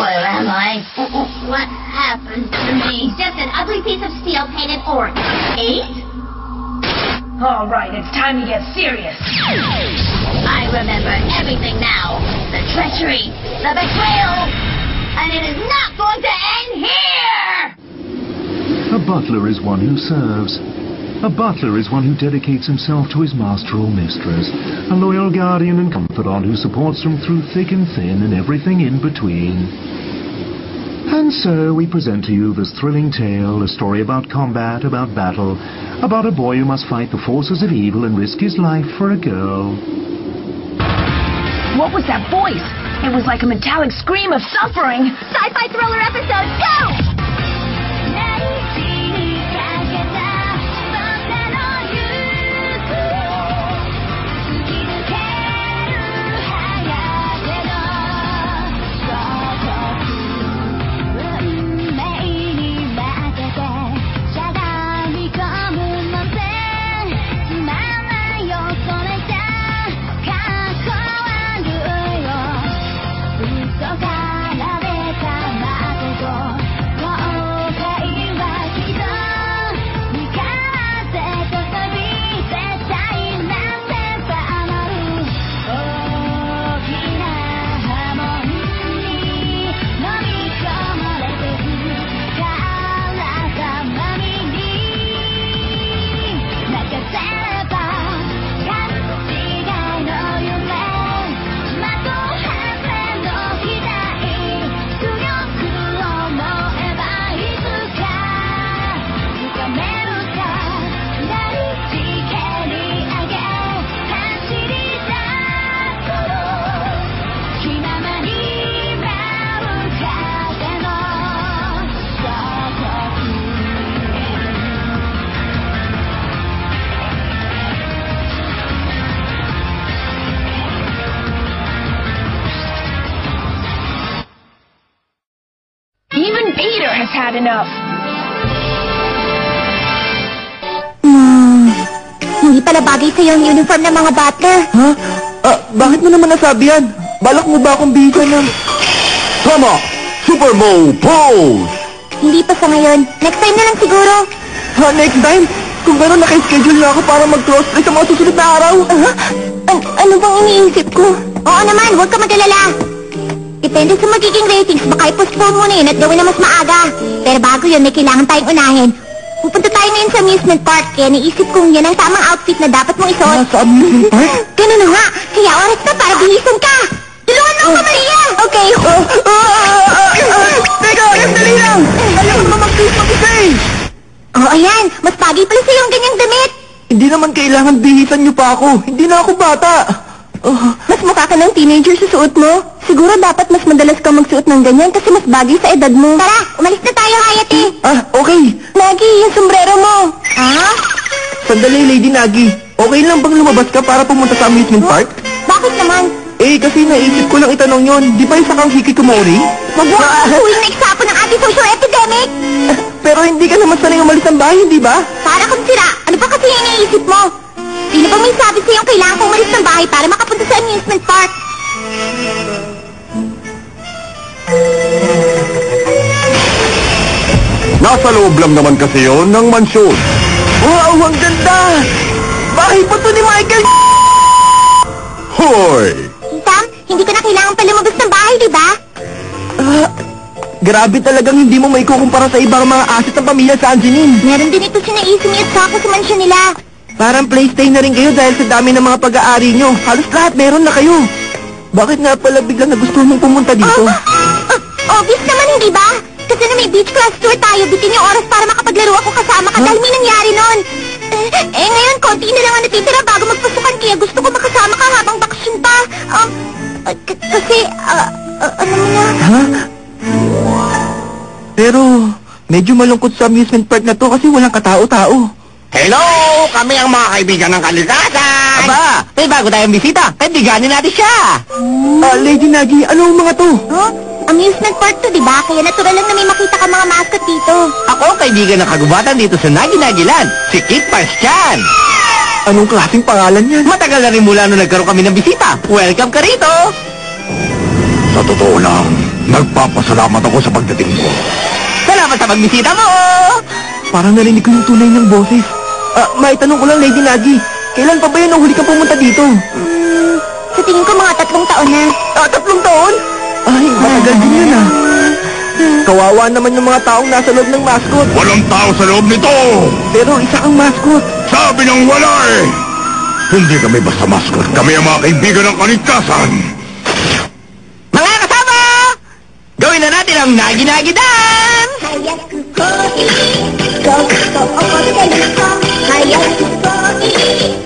Where am I? What happened to me? Just an ugly piece of steel painted orange. 8? All right, it's time to get serious. I remember everything now. The treachery, the betrayal, and it is not going to end here! A butler is one who serves. A butler is one who dedicates himself to his master or mistress, a loyal guardian and confidant who supports them through thick and thin and everything in between. And so we present to you this thrilling tale, a story about combat, about battle, about a boy who must fight the forces of evil and risk his life for a girl. What was that voice? It was like a metallic scream of suffering. Sci-fi thriller episode, go! Even Peter has had enough. Hindi pala bagay sa'yo ang uniform ng mga butler. Ha? Bakit mo naman nasabi yan? Balak mo ba akong bihisa ng... Tama! Super Bowl pose! Hindi pa sa ngayon. Next time na lang siguro. Ha? Next time? Kung gano'n, naka-schedule na ako para mag-crossplay sa mga susunod na araw. Ano bang iniisip ko? Oo naman, huwag ka mag-alala. Depende sa magiging ratings, baka i-postpone mo na yun at gawin na mas maaga. Pero bago yun, may kailangan tayong unahin. Pupunta tayo ngayon sa amusement park, kaya naisip kong yan ang tamang outfit na dapat mong isuot. Sa amusement park? Ganun na nga, kaya oras na para bihisan ka. Tulungan mo ako, Maria! Okay. Teka, sandali lang! Ayaw naman mag-face mag-isa eh! Oh, ayan, mas bagay pala sa'yo ang ganyang damit. Hindi naman kailangan bihisan niyo pa ako. Hindi na ako bata. Mas mukha ka ng teenager sa suot mo. Siguro dapat mas madalas kang magsuot ng ganyan kasi mas bagay sa edad mo. Tara, umalis na tayo, Hayate. Okay. Nagi, yung sombrero mo. Sandali, Lady Nagi. Okay lang bang lumabas ka para pumunta sa amusement park? Bakit naman? Kasi naisip ko lang itanong yon. Di ba isa kang hikikomori? Wag mo kakahuling na eksapon ng ating social epidemic. Pero hindi ka naman sanay umalis ng bahay, di ba? Para kang sira. Ano pa kasi yung iniisip mo? Sino bang may sabi sa'yo kailangan kong umalis ng bahay para makapunta sa amusement park? Nasa loob lang naman kasi yon ng mansyon. Wow, ang ganda! Bahay pa to ni Michael! Hoy! Sam, hindi ko na kailangan pa lumabas ng bahay, di ba? Grabe talagang hindi mo maikukumpara sa ibang mga asset ng pamilya sa Angeline. Meron din ito sina Izumi at Sako sa mansyon nila. Parang playstay na rin kayo dahil sa dami ng mga pag-aari nyo. Halos lahat meron na kayo. Bakit nga pala biglang nagusto mong pumunta dito? Obvious naman, hindi ba? Kasi na may beach class tour tayo, bitin yung oras para makapaglaro ako kasama ka dahil may nangyari nun. Ngayon, konti na lang ang natitira bago magpasukan kaya gusto ko makasama ka habang bakasyon pa. Kasi, ano mo na? Ha? Pero, medyo malungkot sa amusement park na to kasi walang katao-tao. Hello! Kami ang mga kaibigan ng kalikasan! Aba, may bago tayong bisita. Kaibiganin natin siya! Lady Nagi, ano ang mga to? Amusement park to, di ba? Kaya natural lang na may makita ka mga mascot dito. Ako ang kaibigan ng kagubatan dito sa Nagi-Nagiland, si Kit Pastian. Anong klaseng pangalan yan? Matagal na rin mula nung nagkaroon kami ng bisita. Welcome ka rito! Sa totoo lang, Nagpapasalamat ako sa pagdating mo. Salamat sa pagbisita mo! Parang narinig ko yung tunay ng boses. May tanong ko lang, Lady Nagi. Kailan pa ba yun ang huli kang pumunta dito? Sa tingin ko mga 3 taon na. 3 taon? Ay, matagal din yun ah. Kawawa naman yung mga taong nasa loob ng mascot. Walang tao sa loob nito! Pero isa kang mascot. Sabi ng wala eh! Hindi kami basta mascot. Kami ang mga kaibigan ng kaligtasan. Mga kasama! Gawin na natin ang Nagi-Nagi Dance!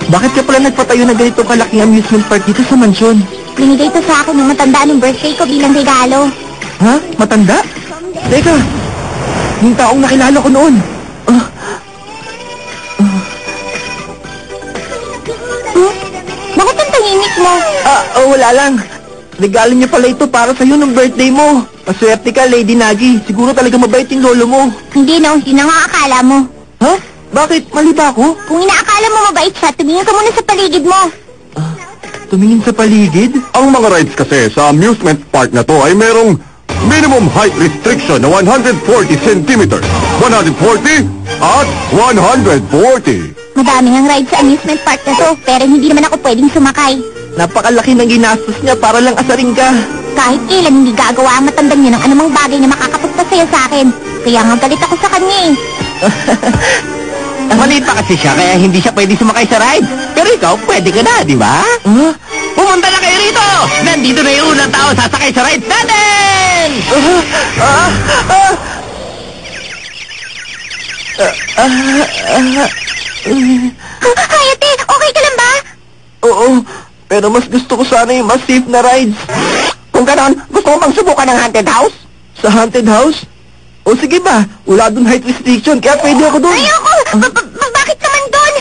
Bakit ka pala nagpatayo na ganitong kalaking amusement park dito sa mansyon? Binigay ito sa akin ng matanda ng birthday ko bilang regalo. Ha? Matanda? Teka, yung taong nakilala ko noon. Bakit ang tahimik mo? Wala lang. Regalo niya pala ito para sa'yo ng birthday mo. Maswerte ka, Lady Nagi. Siguro talaga mabait yung lolo mo. Hindi no, yun ang akala mo. Ha? Bakit? Mali ba ako? Kung inaakala mo mabait siya, tumingin ka muna sa paligid mo. Tumingin sa paligid? Ang mga rides kasi sa amusement park na to ay merong minimum height restriction na 140 cm, 140 at 140. Madaming ang ride sa amusement park na to, pero hindi naman ako pwedeng sumakay. Napakalaki ng ginastos niya para lang asarin ka. Kahit kailan hindi gagawa ang matandang yun ng anumang bagay na makakapagpasaya sa akin. Kaya nga galit ako sa kanya eh. Maliit pa kasi siya, kaya hindi siya pwede sumakay sa ride. Pero ikaw, pwede ka na, di ba? Pumunta na kayo rito! Nandito na yung unang tao sasakay sa ride natin! Hayate, okay ka lang ba? Oo, pero mas gusto ko sana yung mas safe na rides. Kung ganon, gusto mo bang subukan ng haunted house? Sa haunted house? O sige ba, wala dun height restriction, kaya pwede ako dun. Ayoko! Bakit naman doon?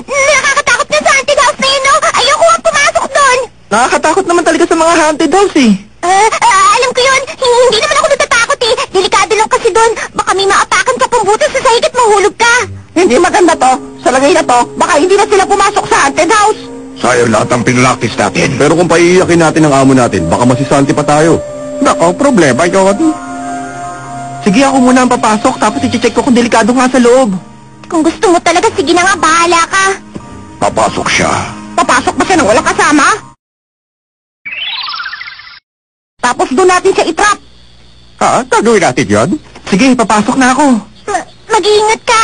Nakakatakot na sa haunted house na yun, no? Ayoko nga pumasok doon! Nakakatakot naman talaga sa mga haunted house eh. Alam ko yun. Hindi naman ako natatakot eh. Delikado lang kasi doon. Baka may maapakan ka pang butas sa sahig at mahulog ka. Hindi maganda to. Sa lagay na to, baka hindi na sila pumasok sa haunted house. Sayang lahat ang pinractice natin. Pero kung paiiyakin natin ang amo natin, baka masisanti pa tayo. Nako, problema yun. Sige, ako muna ang papasok, tapos i-check ko kung delikado nga sa loob. Kung gusto mo talaga, sige na nga, bahala ka. Papasok siya. Papasok ba siya nang walang kasama? Tapos doon natin siya itrap. Gagawin natin yun? Sige, papasok na ako. Mag-iingat ka.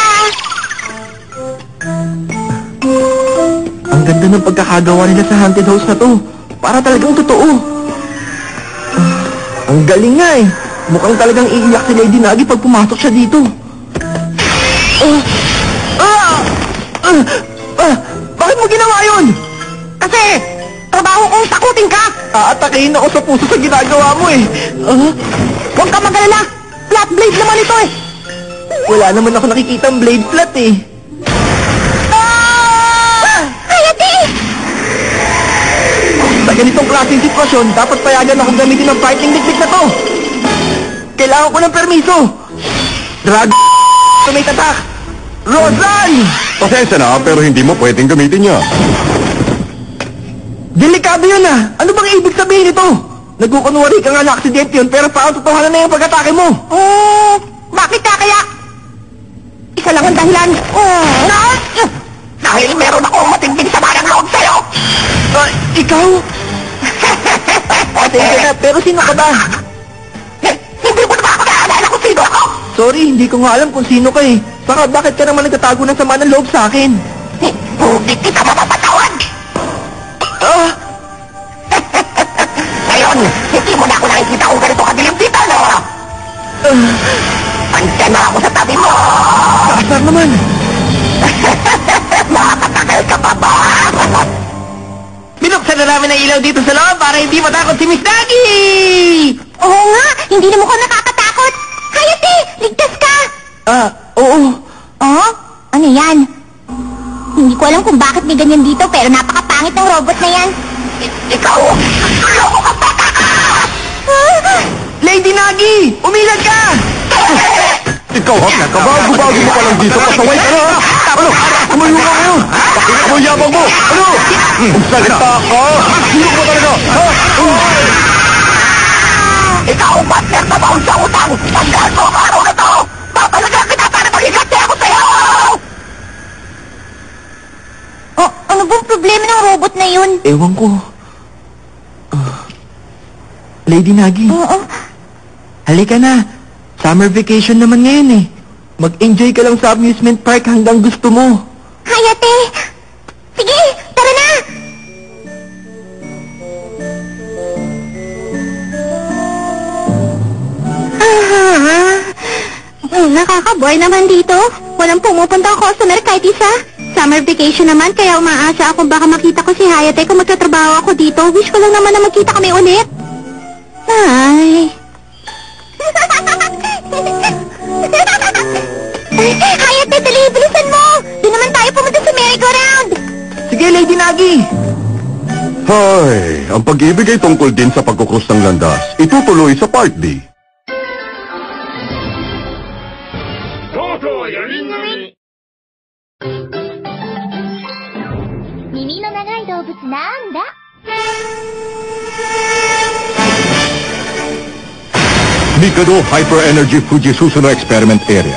Ang ganda ng pagkakagawa nila sa haunted house na to. Para talagang totoo. Ang galing nga eh. Mukhang talagang iiyak si Lady Nagi pag pumasok siya dito. Bakit mo ginawa yun? Kasi, trabaho kong takutin ka. Aatakihin ako sa puso sa ginagawa mo eh. Huwag ka mag-alala. Flat blade naman ito eh. Wala naman ako nakikitang blade flat eh. Hayate! Sa ganitong klaseng sitwasyon, dapat payagan akong gamitin ang fighting technique na to. Kailangan ko ng permiso. Drag... Tumate attack! Rosan! Pasensya na, pero hindi mo pwedeng gamitin niya. Delikado yun ah! Ano bang ibig sabihin nito? Nagkukunwari ka nga na aksidente yun, pero paano totohanan na yung pag-atake mo? Bakit ka kaya? Isa lang ang dahilan. Dahil meron akong matinding sama ng loob sa'yo! Ikaw? Pasensya na, pero sino ka ba? Hindi mo na makakaalala kung sino ako! Sorry, hindi ko nga alam kung sino ka eh. Saka bakit ka naman nagtatago ng sama ng loob sa akin? Hindi kita mapapatawad! Ngayon, hindi mo na ako nakikita kung ganito kadilim dito, no? Andiyan na ako sa tabi mo! Nakasar naman! Makakatagal ka pa ba? Binuksan na namin ang ilaw dito sa loob para hindi matakot si Miss Nagi! Oo nga, hindi naman ko nakakatakot. Hayate, ligtas ka. Oo. Oh? Ano yan? Hindi ko alam kung bakit may ganyan dito, pero napakapangit ng robot na yan. Ikaw! Lady Nagi! Umilag ka! Ikaw, Hapna, kabago-bago mo pa lang dito. Pasaway ka na, ha? Ano? Kumayo ka ngayon! Pakita mo yabang mo! Ano? Salita ka! Sino ka talaga? Ha? Ikaw, partner na baon sa utang! Tandaan mo ang araw na to! Papalagaan kita para mag-ikati ako sa'yo! Oh, ano bang problema ng robot na yun? Ewan ko. Lady Nagi, Oo. halika na. Summer vacation naman ngayon eh. Mag-enjoy ka lang sa amusement park hanggang gusto mo. Hayate! Sige, tara na! Nakakaboy naman dito. Walang pumupunta ang customer kahit isa. Summer vacation naman, kaya umaasa akong baka makita ko si Hayate kung magtatrabaho ako dito. Wish ko lang naman na magkita kami ulit. Ay. Hayate, dali, bilisan mo! Doon naman tayo pumunta sa merry-go-round! Sige, Lady Nagi. Hay, ang pag-ibig ay tungkol din sa pagkukrus ng landas. Itutuloy sa Part D. Mikado Hyper Energy Fuji Susuno Experiment Area.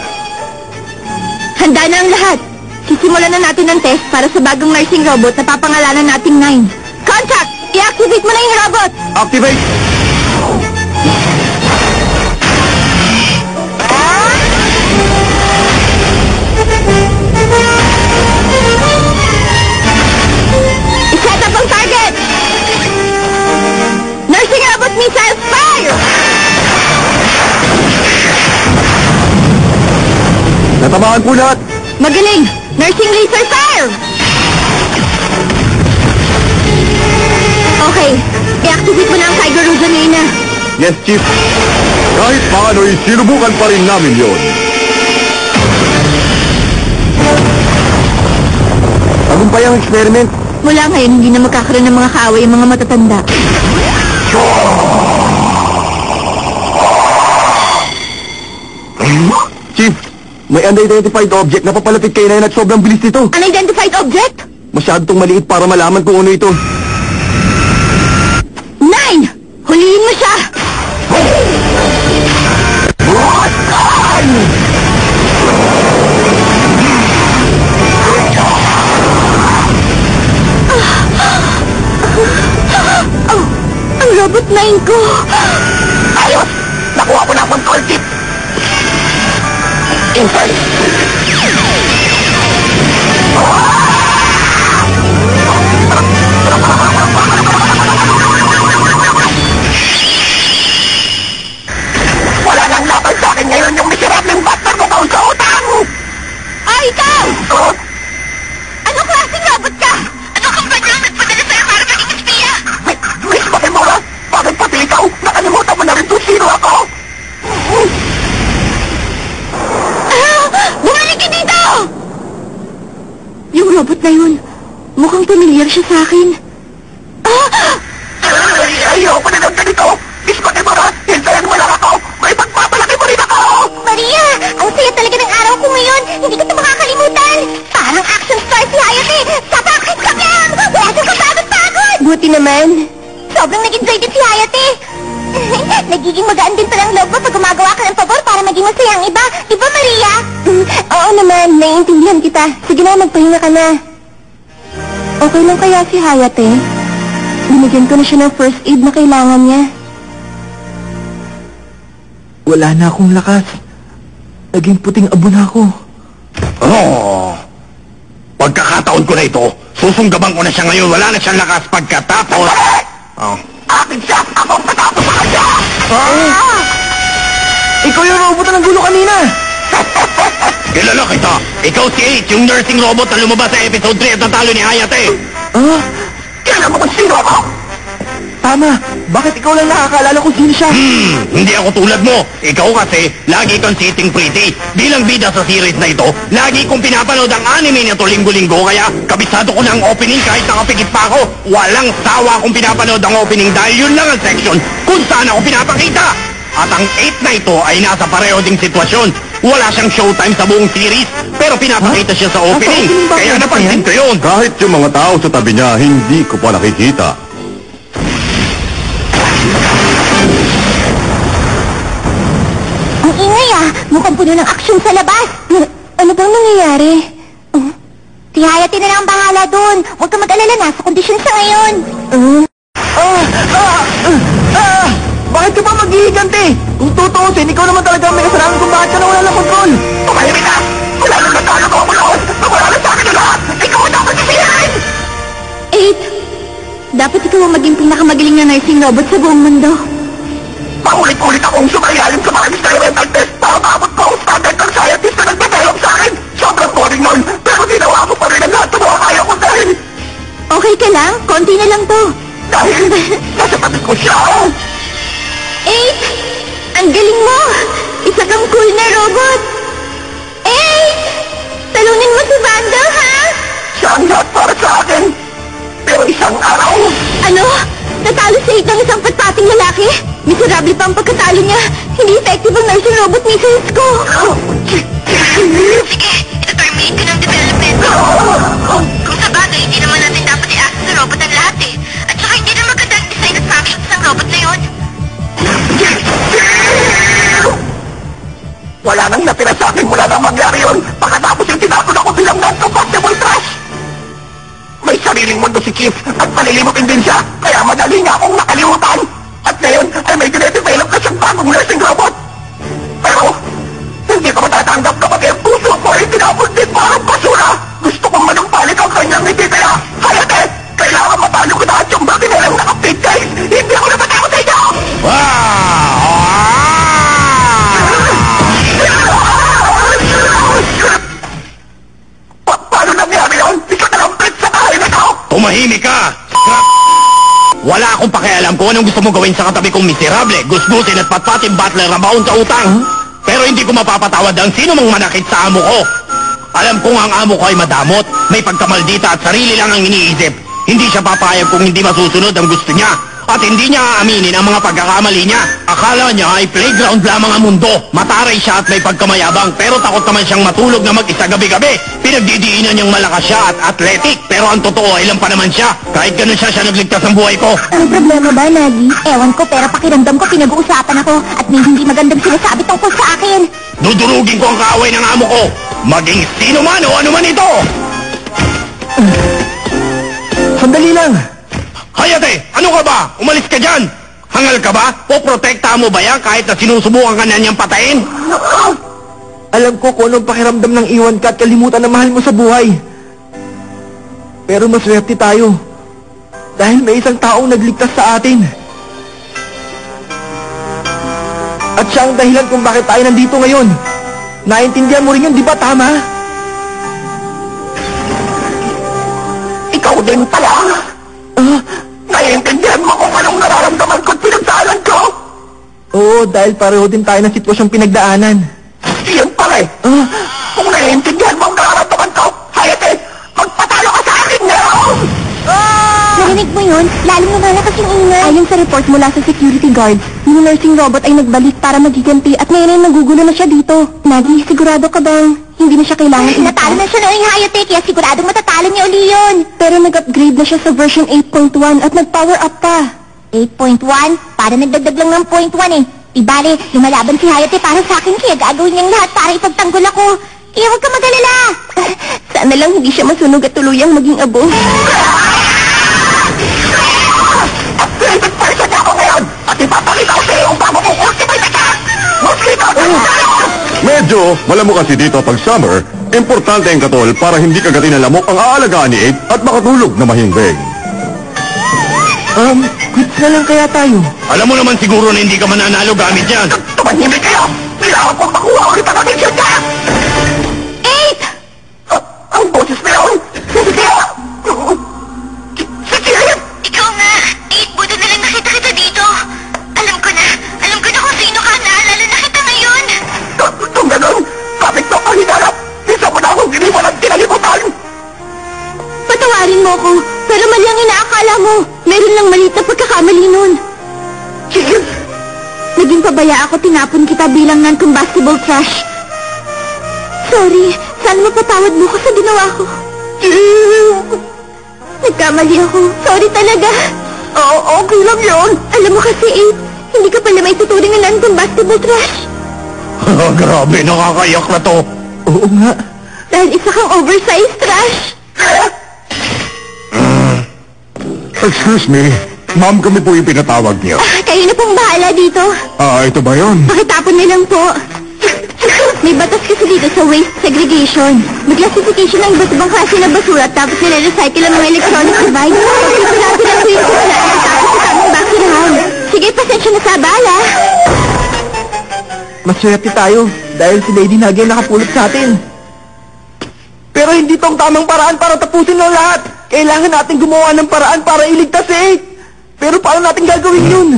Handa na ang lahat. Sisimulan na natin ang test para sa bagong nursing robot na papangalanan nating 9. Contact! I-activate mo na yung robot! Activate! I-set up ang target! Nursing robot missile fire! Natamaan po lahat! Magaling! Nursing laser fire! Okay, i-activate mo na ang Tiger Rosanina. Yes, Chief. Kahit paano'y sinubukan pa rin namin yon. Tagumpay ang experiment. Mula ngayon, hindi na magkakaroon ng mga kaaway ang mga matatanda. Chief, may unidentified object na papalapit kay Nayan at sobrang bilis nito. Unidentified object? Masyadong maliit para malaman kung ano ito. 9! Huliin mo siya! Ang robot 9 ko! Ayos! Nakuha ko na ang control chip! Insert! Wala nang laban sa akin ngayon yung miserableng bastard mo kaun sa utang! Ay, ikaw! Anong klaseng robot ka? Ano kang ba niyang nagpadala sa'yo para maging espiya? Miss Bakimura, bakit pati ikaw? Nakalimutan mo na rin kung sino ako! Bumalik ka dito! Yung robot na yun, mukhang pamilyar siya sa akin. Ayoko na ng ganito! Miss Bakimura, hintayin mo lang ako! May pagpapalaki mo rin ako! Maria, ang saya talaga ng araw ko ngayon. Hindi ko ito makakalimutan. Parang action star si Hayate. Tapakit ka lang! Wala kang kapagod-pagod! Buti naman. Sobrang nag-enjoy din si Hayate. Nagiging magaan din palang loob mo pag gumagawa ka ng pabor para maging masaya ang iba. Di ba, Maria? Oo naman, naiintindihan kita. Sige na, magpahinga ka na. Okay lang kaya si Hayate? Binigyan ko na siya ng first aid na kailangan niya. Wala na akong lakas. Naging puting abo na ako. Oh! Pagkakataon ko na ito, susunggaban ko na siya ngayon. Wala na siyang lakas pagkatapos. Oh. Akin siya! Ako ang patapos sa kanya! Ikaw yung robot na gulo kanina! Kilala kita! Ikaw si H, yung nursing robot na lumabas sa episode 3 at natalo ni Hayate! Kailan mo kung sino ako? Tama! Bakit ikaw lang nakakaalala kung sino siya? Hindi ako tulad mo. Ikaw kasi, lagi kang sitting pretty. Bilang bida sa series na ito, lagi kong pinapanood ang anime nito linggo-linggo, kaya kabisado ko na ang opening kahit nakapikit pa ako. Walang sawa akong pinapanood ang opening dahil yun lang ang section kung saan ako pinapakita. At ang 8 na ito ay nasa pareho ding sitwasyon. Wala siyang showtime sa buong series, pero pinapakita siya sa opening. Kaya napansin ko yun. Kahit yung mga tao sa tabi niya, hindi ko pa nakikita. Ang ingay mukhang puno ng aksyon sa labas. Ano bang nangyayari? Si Hayate na lang ang bahala doon. Huwag ka mag-alala, nasa kondisyon sa ngayon. Bakit ka ba maghihigante? Kung tutuusin, ikaw naman talaga ang may kasalanan kung bakit ka nawala ng kontrol. Tumahimik ka! Wala nang natalo ko ako noon! Nawala na sa akin na lahat! Ikaw ang dapat sisiyahin! 8. Dapat ikaw ang maging pinakamagaling na nursing robot sa buong mundo. Paulit-ulit akong sumayalim sa mga experimental test para maabot ko ang standard ng scientist na nagdevelop sa akin. Sobrang boring nun, pero ginawa ko pa rin ang lahat ng mga kaya ko dahil... Okay ka lang? Konti na lang to. Dahil nasa tabi ko siya. 8! Ang galing mo! Isa kang cool na robot! 8! Talunin mo si Vandal, ha? Siya ang lahat para sa akin. Pero isang araw... Ano? Natalo si 8 ng isang patpating lalaki? Miserable pa ang pagkatalo niya. Hindi effective ang nursing robot missiles ko. Sige, ito-terminate ko ng development. Kung sa bagay, hindi naman natin dapat i-ask sa robot ang lahat eh. At saka hindi na maganda ang design at functions ng robot na yun. Wala nang natira sa akin mula nang mangyari yun. Pagkatapos yung tinapon ako bilang non-compatible trash. May sariling mundo si Keith at palilimutin din siya. Kaya madali nga akong nakalimutan. At ngayon ay may dinedevelop na siyang bagong nursing robot. Pero hindi ko matatanggap kapag yung puso ko ay tinapon din parang basura. Gusto kong manumpalik ang kanyang ngiti kaya Hayate, kailangan matalo ko na at yung bagay na lang nakapit guys. Hindi ako napatakot sa inyo. Paano nangyari yun? Ikaw talampit sa bahay na ito! Tumahimik ka! Wala akong pakialam kung anong gusto mo gawin sa katabi kong miserable, gusgusin at patpatin butler na baon sa utang. Pero hindi ko mapapatawad ang sino mang manakit sa amo ko. Alam kong ang amo ko ay madamot, may pagkamaldita at sarili lang ang iniisip. Hindi siya papayag kung hindi masusunod ang gusto niya. At hindi niya aaminin ang mga pagkakamali niya. Akala niya ay playground lamang ang mundo. Mataray siya at may pagkamayabang, pero takot naman siyang matulog na mag-isa gabi-gabi. Pinagdidiinan niyang malakas siya at athletic, pero ang totoo ay lang pa naman siya. Kahit ganun siya nagligtas ng buhay ko. Ang problema ba, Nagi? Ewan ko, pero pakiramdam ko pinag-uusapan ako at may hindi magandang sinasabi tungkol sa akin. Dudurugin ko ang kaaway ng amo ko. Maging sino man o ano man ito. Sandali lang. Hayate, ano ka ba? Umalis ka dyan! Hangal ka ba? O protektahan mo ba yan kahit na sinusubukan ka na niyang patayin? Alam ko kung anong pakiramdam ng iwan ka at kalimutan na mahal mo sa buhay. Pero maswerte tayo. Dahil may isang taong nagligtas sa atin. At siya ang dahilan kung bakit tayo nandito ngayon. Naintindihan mo rin yun, di ba tama? Ikaw din pala. Naiintindihan mo kung anong nararamdaman ko't pinagdaanan ko? Oo, dahil pareho din tayo ng sitwasyong pinagdaanan. Iyon pala eh. Kung naiintindihan mo ang nararamdaman ko, Hayate, magpatalo ka sa akin ngayon! Narinig mo yun? Lalong lumalakas yung ingay. Ayon sa report mula sa security guard, yung nursing robot ay nagbalik para magiganti at ngayon ay nagugulo na siya dito. Nagi, sigurado ka bang hindi na siya kailangan? Natalo na siya noong Hayate, kaya siguradong matatalo niya uli yun. Pero nag-upgrade na siya sa version 8.1 at nag-power up pa. 8.1? Para nagdagdag lang ng 0.1 eh. Ibale, lumalaban si Hayate para sa akin kaya gagawin niyang lahat para ipagtanggol ako. Kaya huwag ka mag-alala. Sana lang hindi siya masunog at tuluyang maging abo. Upgraded person ako ngayon! At ipapakita ko sa iyo ang bago kong ultimate attack! Mosquito attack! Medyo, malam mo kasi dito pag summer, importante ang katol para hindi kagatin ng lamok ang aalagaan ni Abe at makatulog na mahimbing. Quits na lang kaya tayo. Alam mo naman siguro na hindi ka mananalo gamit yan. Tumahimik kayo! Kailangan kong makuha ulit ang atensyon niya! 8! Ang boses na yun! Si Kirip! Ikaw nga! 8, buti na lang nakita kita dito. Alam ko na kung sino ka. Naalala na kita ngayon. Kung ganun, bakit mo ang hinarap? Isa mo na akong iniwan ang kinalimutan! Patawarin mo ko, pero mali ang inaakala mo. Meron lang maliit na pagkakamali nun. Kirip! Naging pabaya ako, tinapon kita bilang non-combustible trash. Sorry, sana mapatawad mo ko sa ginawa ko. Nagkamali ako. Sorry talaga. Okay lang yun. Alam mo kasi, 8, hindi ka pala may tuturing na non-combustible trash. Grabe, nakakayak na to. Oo nga. Dahil isa kang oversized trash. Excuse me. Ma'am, kami po yung pinatawag niyo. Kayo na pong bahala dito. Ito ba yun? Pakitapon na lang po. May batas kasi dito sa waste segregation. May classification ng iba't ibang klase na basura tapos nire-recycle ang mga electronic device. Pagkakasarado lang po yung basura at tapos sa tamang bakirahan. Sige, pasensya na sa abala. Maswerte tayo dahil si Lady Nagi ang nakapulot sa atin. Pero hindi tong tamang paraan para tapusin ng lahat. Kailangan natin gumawa ng paraan para iligtas eh. Pero paano natin gagawin yun?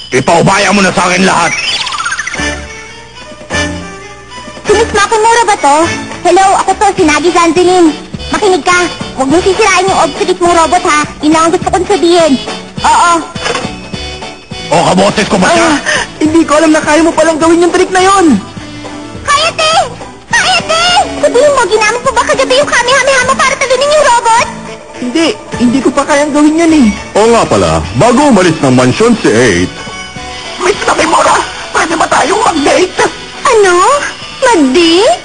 Ipaubaya mo na sa akin lahat. Si Miss Makimura ba to? Hello, ako to, si Nagi Zanzilin. Makinig ka. Huwag mong sisirain yung obsolete mong robot ha. Yun lang ang gusto kong sabihin. Oo. O, kaboses ko ba siya? Hindi ko alam na kaya mo palang gawin yung trick na yon. Hayate! Hayate! Sabihin mo, ginamit mo ba kagabi yung Kamehameha mo para talunin yung robot? Hindi ko pa kayang gawin yan eh. Oo nga pala, bago umalis ng mansyon si 8, Miss Nakimura, pwede ba tayong mag-date? Ano? Mag-date?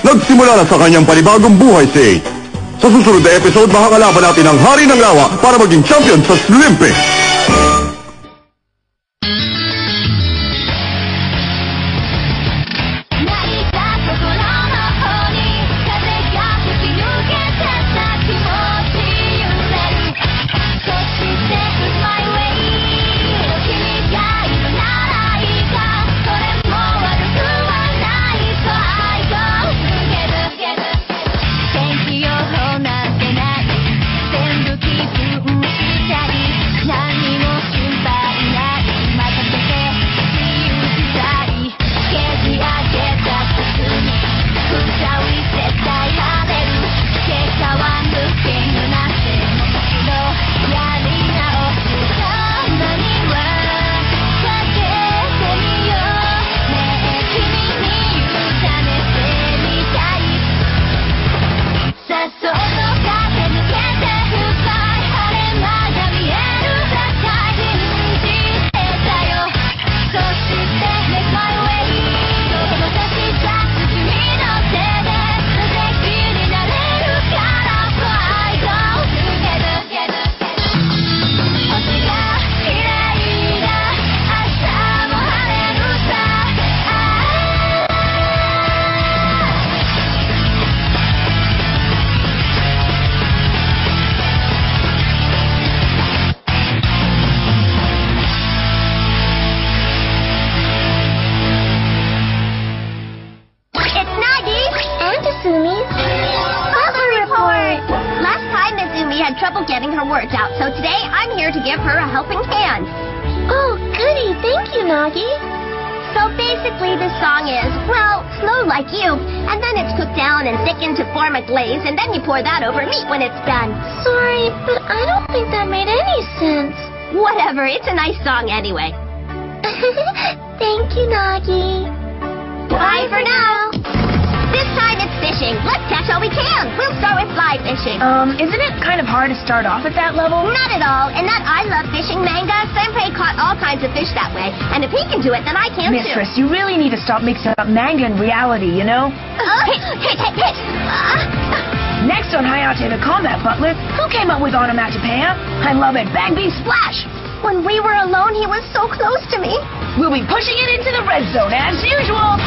nagsimula na sa kanyang panibagong buhay si 8. Sa susunod na episode, makakalaban natin ang hari ng lawa para maging champion sa Slimpic. Had trouble getting her words out, so today I'm here to give her a helping hand. Oh, goody. Thank you, Nagi. So basically this song is, well, slow like you, and then it's cooked down and thickened to form a glaze, and then you pour that over meat when it's done. Sorry, but I don't think that made any sense. Whatever, it's a nice song anyway. Thank you, Nagi. Bye for now. This time it's fishing. Let's catch all we can. We'll start with fly fishing. Isn't it kind of hard to start off at that level? Not at all. In that I Love Fishing manga, Senpai caught all kinds of fish that way. And if he can do it, then I can Mistress, too. you really need to stop mixing up manga and reality, you know? Hit. Next on Hayate the Combat Butler, who came up with onomatopoeia? I love it. Bang, beat, splash! When we were alone, he was so close to me. We'll be pushing it into the red zone as usual.